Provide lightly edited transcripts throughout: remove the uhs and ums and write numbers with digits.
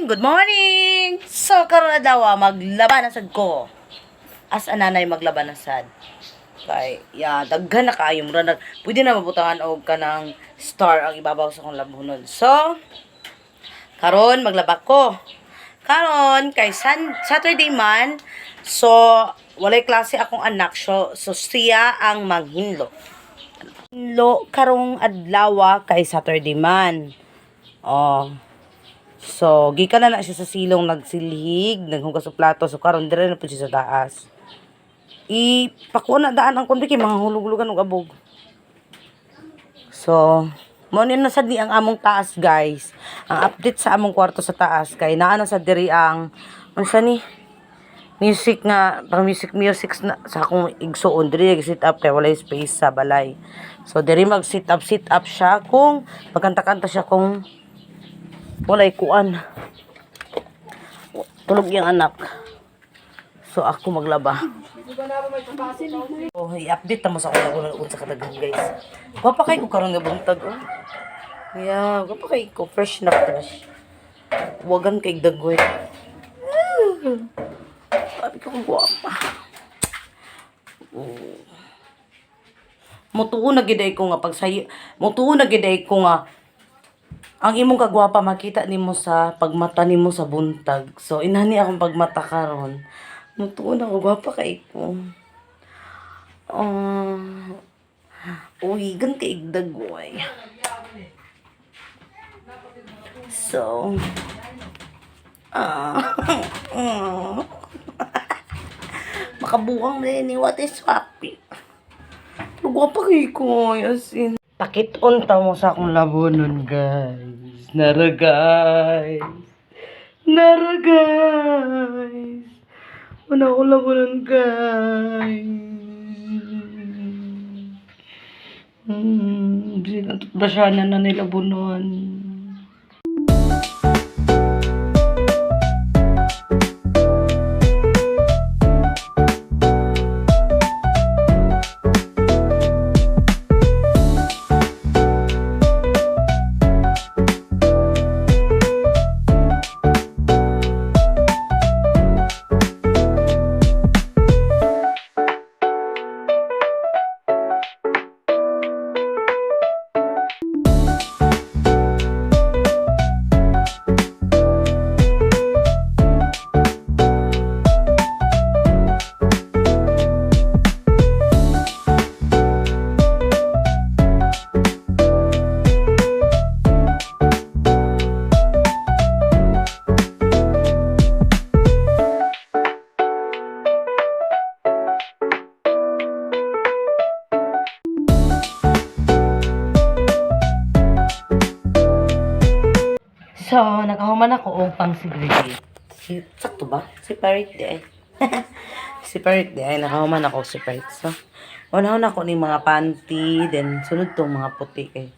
Good morning! So, karon na daw, maglaban na sad ko. As ananay maglaban na sad. Kay, daghan na kayo. Pwede na mabutangan og kanang star ang ibabaw sa kong labunon. So, karon maglaba ko. Karon, kay Saturday man, so, walay klase akong anak. So siya ang maghinlo. Hinlo, karong adlaw kay Saturday man. Oh. So, gikan na siya sa silong nagsilhig, naghugas sa plato. So, karon dire na po siya sa taas. Ipakuha na daan ang kundi kay mga hulug-hulugan ng abog. So, mo na sad ni ang among taas, guys. Ang update sa among kwarto sa taas kay naa na sa diri ang unsa ni music nga, pang music na sa akong igsuon diri sit up kay walay space sa balay. So, diri mag sit up siya kung magkanta-kanta siya kung walay kuan. Tulog yung anak. So, ako maglaba. Oh, i-update na mo sa akong sa kadaghan, guys. Gwapa kay ko karon nga buntag, oh. Yeah, gwapa kay ko. Fresh na fresh. Wagan kay dagoy. Sabi ko kung gwapa. Oh. Mutuo na giday ko nga pagsayo. Mutuo na giday ko nga ang imong kagwapa makita nimo sa pagmata nimo sa buntag. So inani akong pagmata karon. Mutuon ako gwapa kay ko. Uy, ganti igdag way. So makabuang din ni what is happy. Gwapa kay ko, yasin. Pakit-on ta mo sa akong labonon, guys. Nara, guys. Nara, guys. Wala akong labonon, guys. Sinatutbasyanan na nila bunon. So, nakahuman ako upang segregate. Sakto ba? Separate di ay. Separate di ay. Nakahuman ako separate. So, unahon ako ni mga panty. Then, sunod tong mga puti kay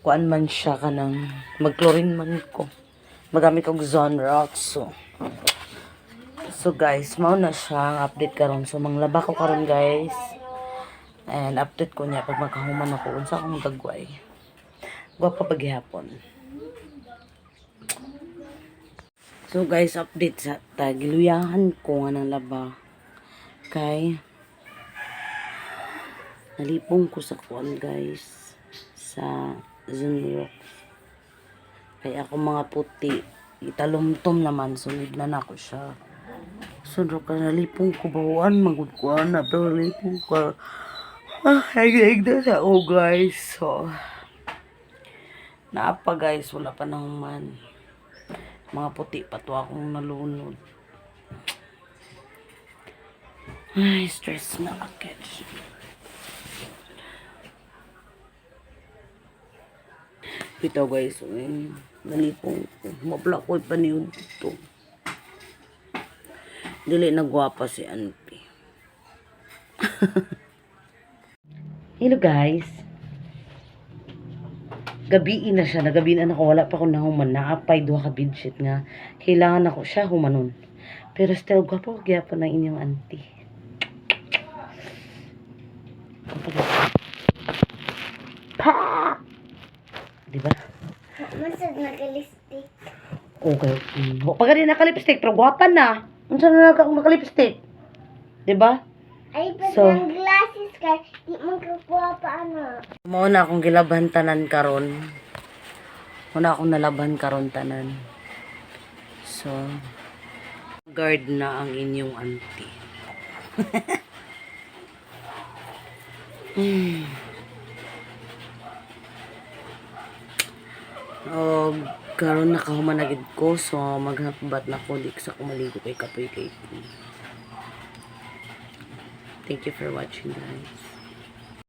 kuan man siya kanang mag-chlorine man ko. Magamit kong Zonrox. So guys, mao na siya ang update karon. So, manglaba ko karon guys. And update ko niya pag makahuman ako. Unsa akong gagway. Gwapa paghihapon. So guys, update sa giluyahan ko nga ng laba. Kay nalipong ko sa kuan guys sa Zonrox. Kay ako mga puti italumtom naman sunod na nako siya. Sunod ka nalipong ko bawaan magudkuan na pero nalipong ko. High na sa guys. So naapa guys, wala pa na human. Mga puti pa to akong nalunod. Ay, stress na akit. Ito guys, nalipong maplakoy pa niyo dito. Dili na gwapa si auntie. Hello guys. Gabi na siya, nagabi na ako, wala pa ako nahuman, naapay duha ka bedsheet nga, kailangan ako siya humanon. Pero still, gwapo, gyapon na inyong auntie. Pa! Diba? Masad nag-lipstick. Okay. Pag rin naka-lipstick, pero gwapan na. Unsa na akong naka-lipstick? Diba? Ay, pag So, ang glasses ka, di mo kakuha pa ano. mauna akong gilabhan tanan karon. Muna akong nalabhan karon tanan. So, guard na ang inyong auntie. O, karon nakahuman na gid ko. So, maghakbat na ko. Di ko sa kumaligo kay kapoy kay. Thank you for watching, guys.